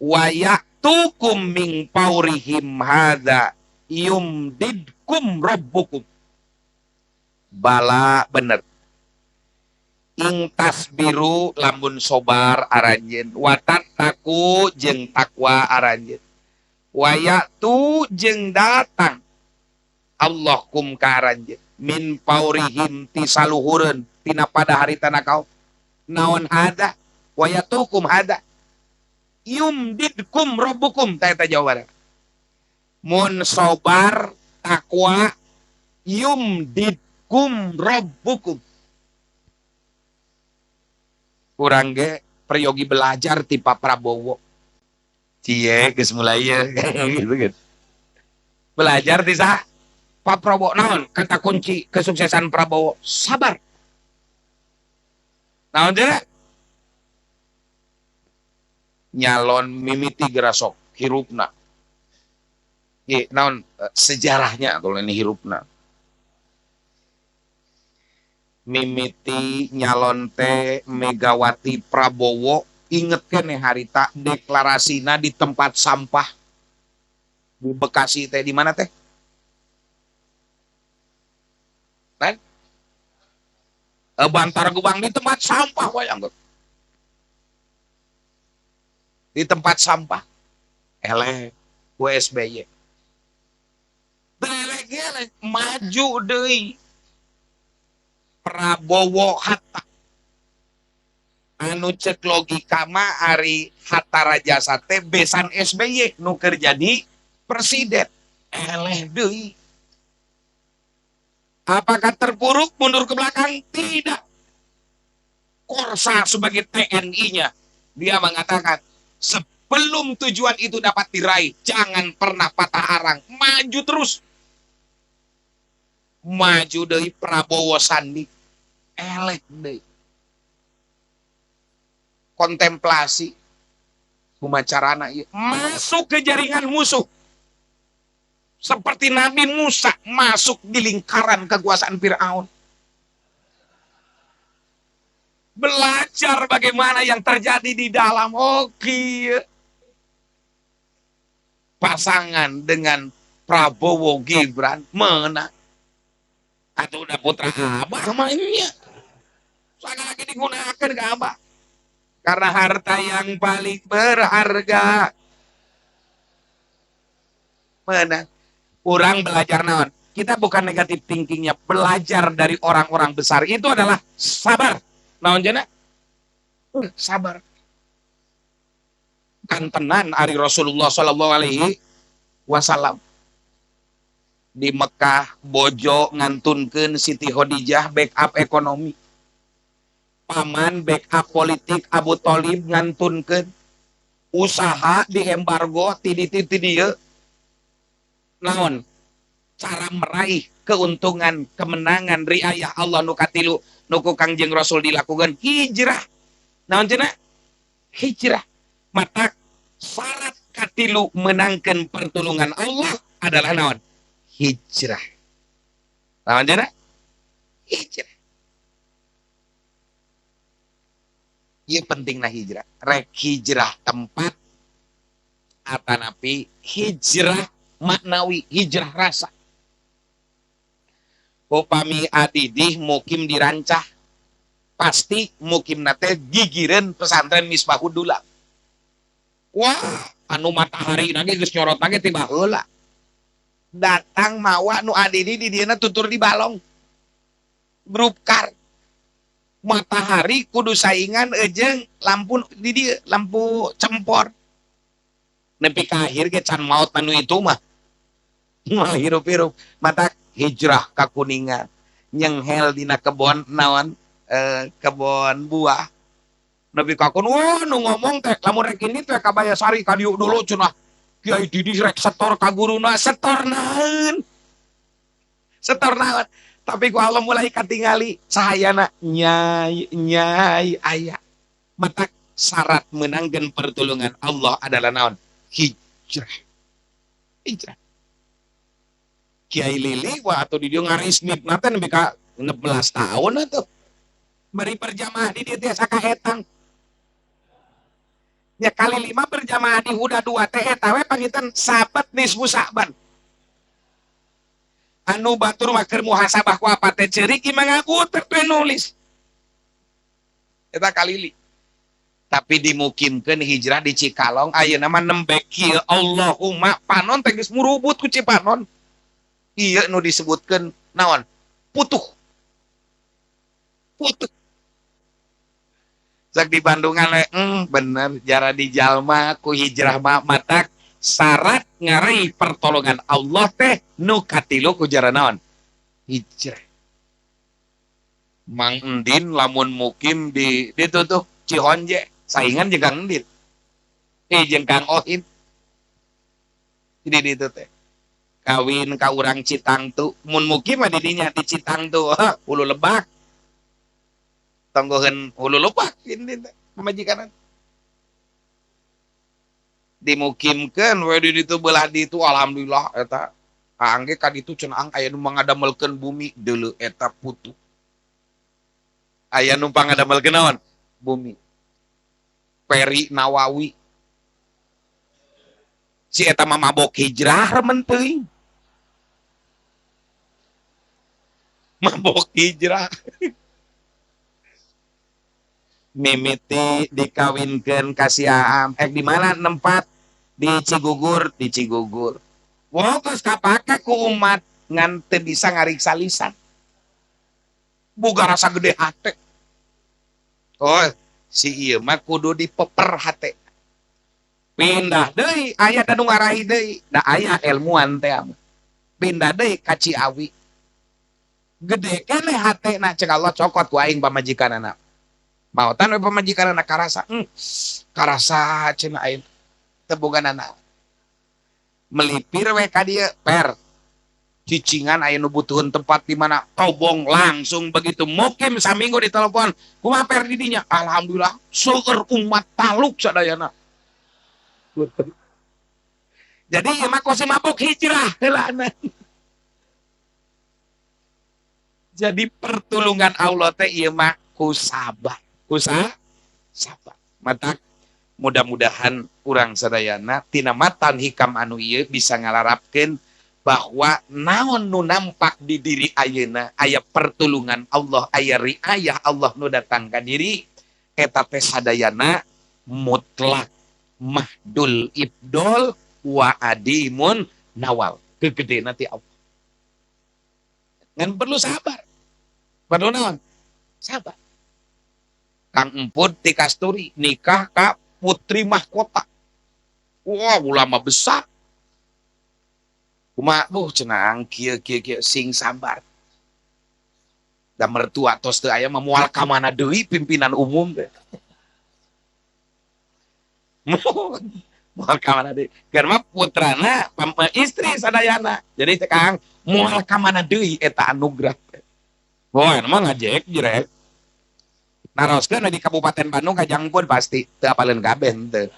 wa ya'tukum min paurihim hadza yumdidkum rabbukum. Bala bener. Ing tasbiru lamun sobar aranjeun, wa tattaqu jeung takwa aranjeun. Wa ya'tu jeung datang Allah kum ka aranjeun. Min paurihim ti saluhureun tina pada harita kau naon hada wa yatukum hada yumdidkum rabbukum ta jawaban mun sobar takwa yumdidkum rabbukum kurang ge peryogi belajar ti Pak Prabowo cie geus mulai gitu kan belajar ti saha Pak Prabowo, naon kata kunci kesuksesan Prabowo? Sabar. Naon teh? Nyalon mimiti gerasok hirupna. Ye, naon sejarahnya kalau ini hirupna. Mimiti nyalon teh Megawati Prabowo ingetkeun nih harita deklarasina di tempat sampah di Bekasi teh di mana teh? Bantar Gebang di tempat sampah wayang di tempat sampah eleh USBY eleh maju deui Prabowo Hatta anu cek logika mah ari Hatta Rajasa teh besan SBY nu keur jadi presiden eleh deui. Apakah terpuruk mundur ke belakang? Tidak. Korsa sebagai TNI-nya, dia mengatakan, sebelum tujuan itu dapat diraih, jangan pernah patah arang, maju terus. Maju dari Prabowo Sandi, elek deh. Kontemplasi, kumacarana, masuk ke jaringan musuh. Seperti Nabi Musa masuk di lingkaran kekuasaan Fir'aun. Belajar bagaimana yang terjadi di dalam hoki. Pasangan dengan Prabowo Gibran menang. Atau udah putra Abah mainnya. Sangat lagi digunakan ke Abah. Karena harta yang paling berharga. Menang. Orang belajar naon. Kita bukan negatif thinkingnya, belajar dari orang-orang besar itu adalah sabar. Naon jana? Sabar. Kan tenan ari Rasulullah Shallallahu Alaihi Wasallam. di Mekah bojo ngantunkeun Siti Khadijah backup ekonomi, paman backup politik Abu Thalib ngantunkeun, usaha di embargo ti dieu naon cara meraih keuntungan kemenangan riayah Allah nu katilu nu ku Kangjeng Rasul dilakukan hijrah. Naon cenah? Hijrah. Mata syarat katilu menangkan pertolongan Allah adalah naon? Hijrah. Naon cenah? Hijrah. Ieu pentingna hijrah. Rek hijrah tempat atanapi hijrah maknawi, hijrah rasa. Upami adidih mukim dirancah, pasti mukim nate gigireun pesantren Misbahudullah. Wah, anu matahari nage geus nyorot nage ti baheula. Datang mawa nu adidih di dieuna tutur di balong. Grup kar. Matahari kudu saingan jeung lampu di dieu, lampu cempor. Nepi ka akhir ge can maot anu itu mah. Mah hirup-hirup mata hijrah ka Kuningan nyenghel dina kebon naon kebon buah nepi ka kun wah nu ngomong teh lamun rek ini teh ka Bayasari ka dieu dulu cenah Kiai Didi rek setor ka guruna setor naon tapi ku Allah mulai katingali sahayana nyai aya mata syarat menangkeun pertolongan Allah adalah naon hijrah. Kiai Lili atau di dia ngarisnip nanti nepi ka 16 tahun atuh. Bari berjamaah di dia tiasa kahetang. Ya kali 5 berjamaah di huda 2 teh eta we pangitan sabat nisfu Sa'ban. Anu batur mah keur muhasabah ku apa teh ceurik ieu ngagut teh nulis. Eta kalili. Tapi dimukimkeun hijrah di Cikalong ayeuna mah nembe kieu Allahumma panon teh geus murubut ku Cipanon. Iya nu disebutkan naon putuh sak di Bandungan bener jara di jalma ku hijrah matak syarat ngaraih pertolongan Allah teh nu katilu ku jara naon hijrah. Mang Endin lamun mukim di ditu tuh Cihonje saingan jeung Kang Endin jeung Kang Ohin di ditu teh kawin ka urang Citangtu mun mukim mah didinya di Citangtu Hulu Lebak tonggoheun Hulu Lebak ini pamajikanan dimukimkeun we di ditu belah ditu alhamdulillah eta angge ka ditu cenah aya nu mangadamelkeun bumi deuleu eta putu aya nu pangadamelkeun naon bumi Peri Nawawi si eta mah mabok hijrah remen teuing mabok hijrah mimiti dikawinkeun ka si Aam di mana nempat di Cigugur wah geus kapake ku umat ngan teu bisa ngariksa lisan boga rasa gede hate oh si ieu mah kudu dipeper hate pindah deui aya anu ngarahi deui da aya ilmuan teh pindah deui ka Ciawi gede keneh hatena cek Allah cokot ku aing pamajikanana maotan we pamajikanana karasa karasa cenah aing teu boganana melipir we ka dieu per cicingan aya nu butuhun tempat di mana tobong langsung begitu mukim saminggu ditelepon kumaha per di dinya alhamdulillah seueur umat taluk sadayana. Jadi ieu mah kosi mabok hijrah heulana. Jadi pertolongan Allah teh ieu mah ku sabar. Sabar. Mata mudah-mudahan urang sadayana tina matan hikam anu ieu bisa ngalarapkeun bahwa naon nu nampak di diri ayeuna aya pertolongan Allah, aya riayah Allah nu datang ka diri eta teh sadayana mutlak mahdul ibdol wa adimun nawal kegede nanti Allah ngan perlu sabar perlu naon sabar. Kang Emput ti Kasturi nikah ka putri mahkota wah ulama besar kumaha cenah kieu sing sabar. Da mertua tos teu aya mah moal ka mana deui pimpinan umum teh. Moal ka mana deui. Karena putrana istri sadayana. Jadi teh Kang moal ka mana deui eta anugerah. Boy, emang ngajek jirek. Naroskeun di Kabupaten Bandung kajangpun pasti teu apaleun kabeh teu.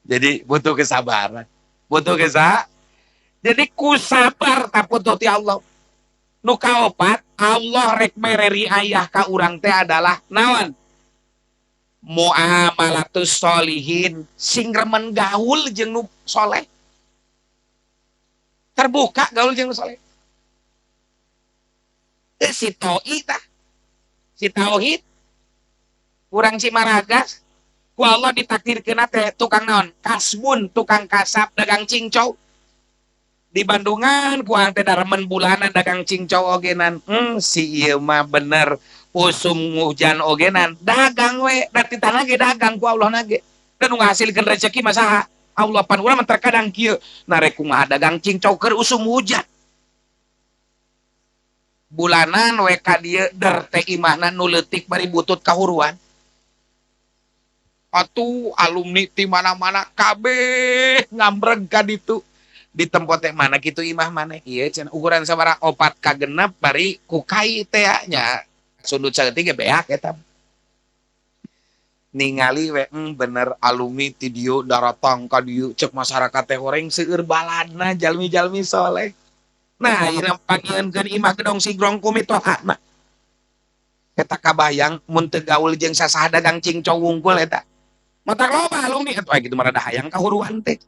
Jadi butuh kesabaran. Butuh jadi ku sabar taputuh ti Allah. Nu kaopat Allah rek mereri ayah ka urang teh adalah naon? Muamalatus solihin sing remen gaul jeung nu soleh. Terbuka gaul jeung nu soleh. Si toi tah. Si tauhid. Urang Cimaragas ku Allah ditakdirkeun teh tukang naon? Kasbun, tukang kasab, dagang cincau. Di Bandungan ku teh daremen bulanan dagang cincau ogenan. Si ieu mah bener usum hujan ogenan dagang we da titana ge dagang ku Allah nage dan ngahasilkeun rezeki mah saha Allah pan urang terkadang kieu narek kumaha dagang cincau keur usum hujan bulanan we ka dieu der teh imahna nu leutik bari butut kahuruan atuh alumni ti mana-mana kabeh ngambreg ka ditu di tempat teh mana kitu imah maneh ieu cenah ukuran sabaraha 4 ka 6 bari ku kai teh nya sudut saeutik ge beak eta ningali we bener alumni ti dieu daratang ka dieu cek masyarakat teh horeng seueur baladna jalmi-jalmi soleh nah ieu pangieunkeun imah gedong sigrong kumitohana eta kabayang mun teu gaul jeung sasaha dagang cingcau wungkul eta mata loba alumni atuh kitu mah rada hayang kahuruan teh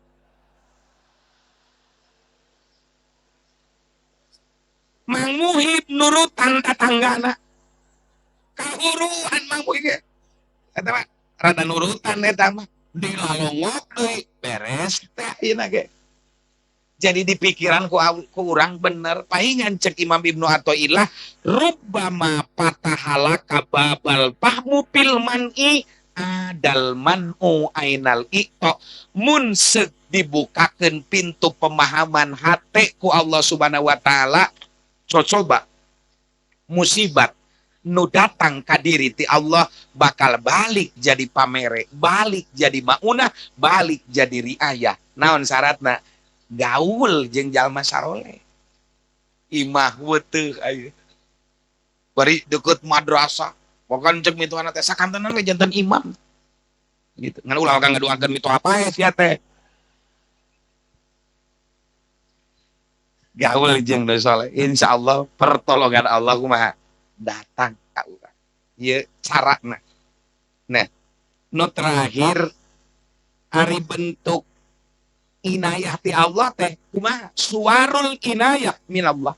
Mang Muhib nurutan tatanggana kahuruan Mang Muhib eta mah rada nurutan eta mah dilalongok deui beres teh ayeuna ge jadi di pikiran ku urang bener paingan cek Imam Ibnu Athaillah rubbama patahala kababal fahmu fil man'i adal man'u ainal iqta mun seuk dibukakeun pintu pemahaman hate ku Allah Subhanahu wa taala coba musibat nu datang ka diri ti Allah bakal balik jadi pamere, balik jadi maunah, balik jadi riayah. Naon syaratna? Gaul jeung jalma saroleh. Imah weuteuh aya. Bari deukeut madrasah. Pokan cek mituana teh sakantenan we janten imam. Gitu. Ngan ulah kang ngaduakeun mitu apa ya sia teh. Gaul jeung nu saleh. Insyaallah pertolongan Allah kumaha datang ka urang. Ieu carana. Nah, nu terakhir ari bentuk inayah ti Allah teh kumaha? Suwarul inayah min Allah.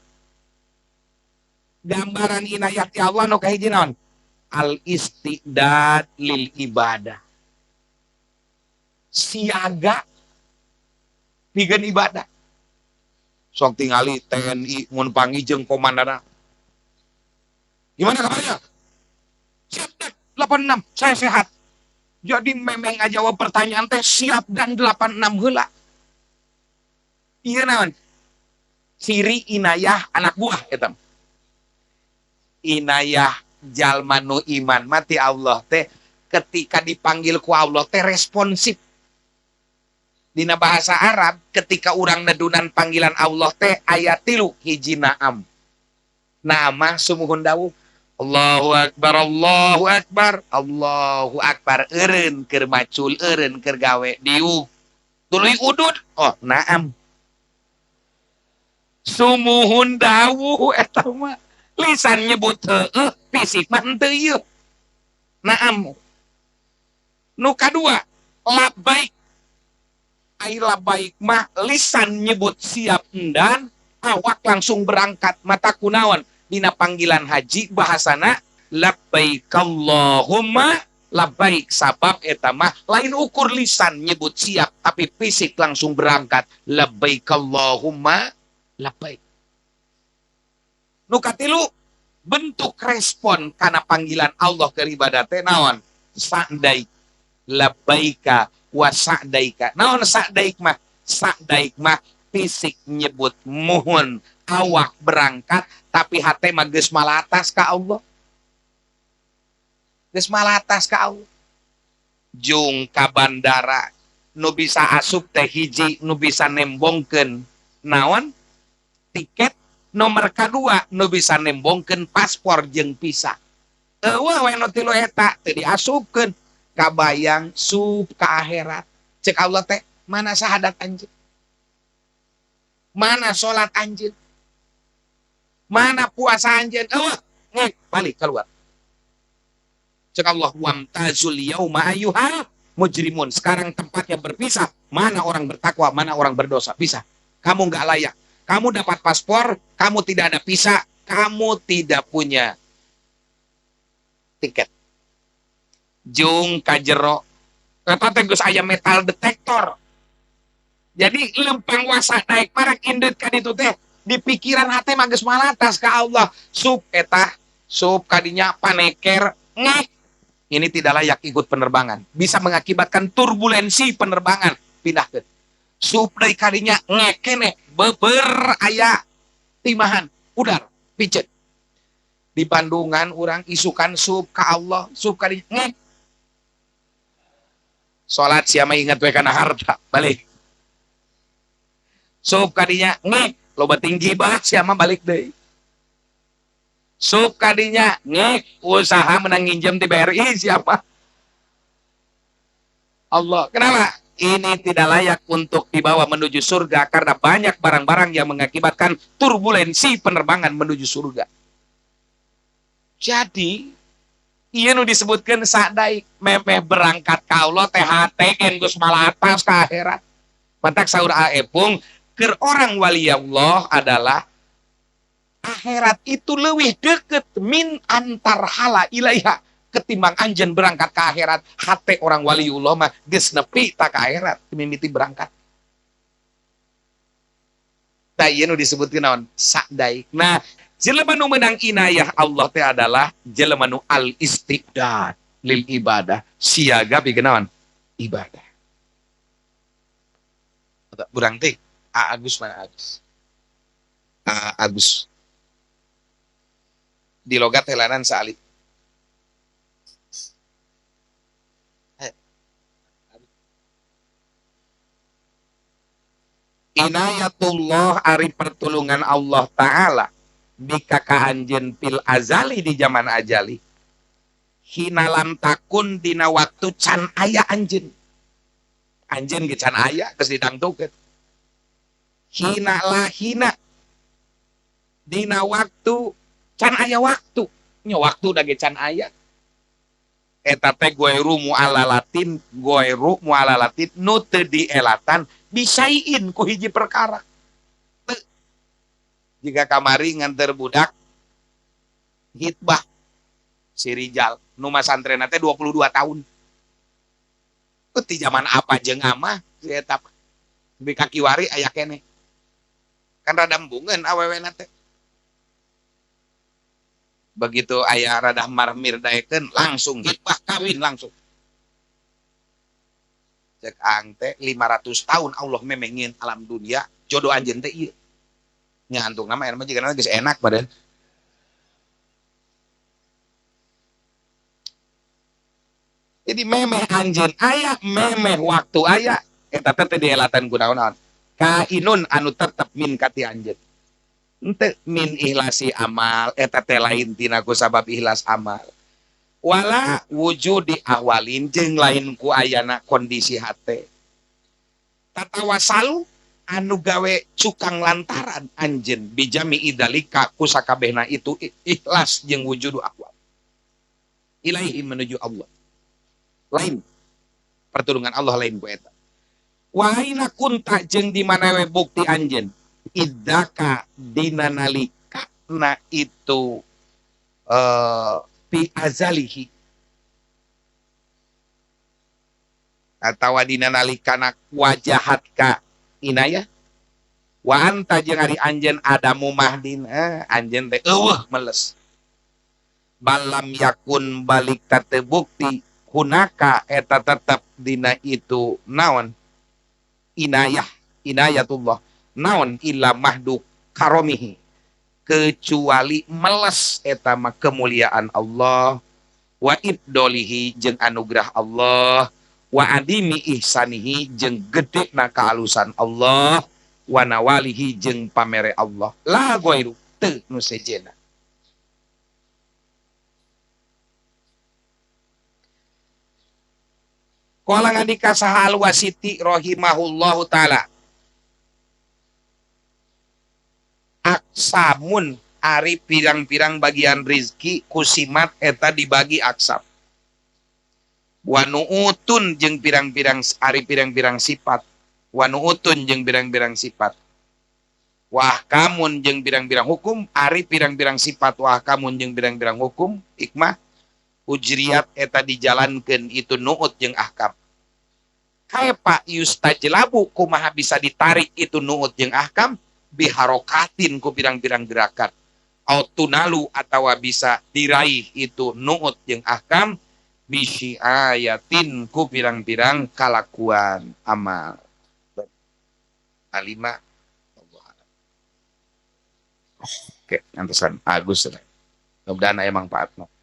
Gambaran inayah ti Allah nu kahiji naon? Al istidad lil ibadah. Siaga pikeun ibadah. Sok tingali TNI mun pangijeng komandanna. Gimana kabarnya? Siap dan 86, saya sehat. Jadi memang aja jawab pertanyaan teh siap dan 86 heula. Iya naon? Ciri inayah anak buah eta. Inayah jalma nu iman mati Allah teh ketika dipanggil ku Allah teh responsif. Dina bahasa Arab ketika urang nedunan panggilan Allah teh aya 3 hiji naam. Nama sumuhun dawuh Allahu Akbar, Allahu Akbar, Allahu Akbar, eureun keur macul, eureun keur gawe diuk. Tuluy udud, oh naam. Sumuhun dawuh eta mah. Lisan nyebut heueuh, fisik mah henteu ieu. Naam. Nu kadua, labbaik. Ai labbaik mah lisan nyebut siap dan awak langsung berangkat mata kunaon. Dina panggilan haji bahasana labbaik Allahumma labbaik sabab eta mah lain ukur lisan nyebut siap tapi fisik langsung berangkat labbaik Allahumma labbaik. Nu katilu bentuk respon kana panggilan Allah ke ibadah teh naon? Sa'dai labbaika wa sa'daika. Naon sa'daik mah? Sa'daik mah fisik nyebut muhun awak berangkat tapi hate mah geus malatas ka Allah. Geus malatas ka Allah. Jung ka bandara nu bisa asup teh hiji nu bisa nembongkeun naon? Tiket. Nomor kedua nu bisa nembongkeun paspor jeung visa. Eueuh we nu tilu eta teu diasupkeun. Kabayang sup ka akhirat. Cek Allah teh, mana syahadat anjeun? Mana salat anjeun? Mana puasa anjeun? Eueuh, ngek balik keluar. Cek Allah, wamtazul yauma ayyuhal mujrimun. Sekarang tempatnya berpisah. Mana orang bertakwa, mana orang berdosa. Pisah. Kamu nggak layak. Kamu dapat paspor, kamu tidak ada visa, kamu tidak punya tiket. Jung kajero. Kata tegus aya metal detektor. Jadi lempang wasa naik marak indut kan itu teh. Di pikiran hati mah geus malatas ka Allah. Sup eta, sup kadinya paneker, ngek. Ini tidak layak ikut penerbangan. Bisa mengakibatkan turbulensi penerbangan. Pindahkeun. Sup deui kadinya ngek kene, beber aya timahan, udar, pijet. Di Bandungan orang isukan sup ka Allah, sup kadinya ngek. Salat siapa ingat we kana harta, balik. Sup kadinya ngek, loba tinggi bah siapa balik deui. Sup kadinya ngek, usaha menang nginjem di BRI siapa? Allah. Kenapa? Ini tidak layak untuk dibawa menuju surga karena banyak barang-barang yang mengakibatkan turbulensi penerbangan menuju surga. Jadi, iya nu disebutkan sa'daik memeh berangkat ka Allah teh hate gen geus malatas ka akhirat. Mantak saur aepung keur orang wali Allah adalah akhirat itu leuwih deket min antar hala ilaiha ketimbang anjeun berangkat ke akhirat. Hate orang waliullah mah geus nepi ta ka akhirat mimiti berangkat. Tah ieu nu disebutkeun naon? Sa'daik. Nah, jelema nu meunang inayah Allah teh adalah jelema nu al istidad lil ibadah, siaga pikeun naon? Ibadah. Urang teh Agus mana Agus? Agus. Di logat helanan saalit. Inayatullah ari pertulungan Allah Ta'ala bika ka anjeun fil azali di zaman ajali hina lam takun dina waktu can aya anjeun ge can aya geus didangtukeun hina lahina dina waktu can aya waktu nya waktu da ge can aya eta teh goeru mualalatin nu teu dielatan bisain ku hiji perkara. Jika kamari nganter budak hitbah si Rijal nu masantrena teh 22 tahun. Ti zaman apa jeung amah si eta di kaki wari aya kene. Kan rada embungeun awewena teh. Begitu aya rada marmir daekeun langsung hitbah kawin langsung. Cek ang teh 500 tahun Allah memengin alam dunia jodoh anjeun teh ieu. Nya antung nama mah jigana geus enak badan. Jadi memeh anjeun aya, memeh waktu aya, eta teh dielatan kunaon? Kainun anu tetep min kati anjeun. Henteu min ihlasi amal, eta teh lain tina ku sabab ihlas amal. Wala wujudi awalin jeung lain ku ayana kondisi hate. Tatawasalu anu gawe cukang lantaran anjeun bijami idalika ku sakabehna itu ikhlas jeung wujudu awal. Ilaihi menuju Allah. Lain pertulungan Allah lain ku eta. Wa aina kunta jeung di mana we bukti anjeun iddaka dina nalika na itu fi azalihi atau dina nalikana wajahat ka inayah wa anta jeung ari anjeun adamu mahdin anjeun teh eueuh meles balam yakun balik teh bukti hunaka eta tetap dina itu naon inayatullah naon illa mahdu karomihi kecuali meles eta mah kemuliaan Allah wa ibdolihi jeung anugerah Allah wa adimi ihsanihi jeung gede na kaalusan Allah wa nawalihi jeung pamere Allah la ghairu teu nu sejena. Qala ngadika saha al-Wasiti rahimahullahu taala aksamun ari pirang-pirang bagian rizki kusimat eta dibagi aksam wa nuutun jeung pirang-pirang ari pirang-pirang sifat wa nuutun jeung pirang-pirang sifat wah kamun jeung pirang-pirang hukum ari pirang-pirang sifat wah kamun jeung pirang-pirang hukum hikmah ujriyat eta dijalankeun itu nuut jeung ahkam kaifa yustajlabu kumaha bisa ditarik itu nuut jeung ahkam biharokatin ku pirang-pirang gerakan autunalu atawa bisa diraih itu nuut jeung ahkam bisi ayatin ku pirang-pirang kalakuan amal alima. Oke, nantisan Agus mudah-mudahan aya manfaatna.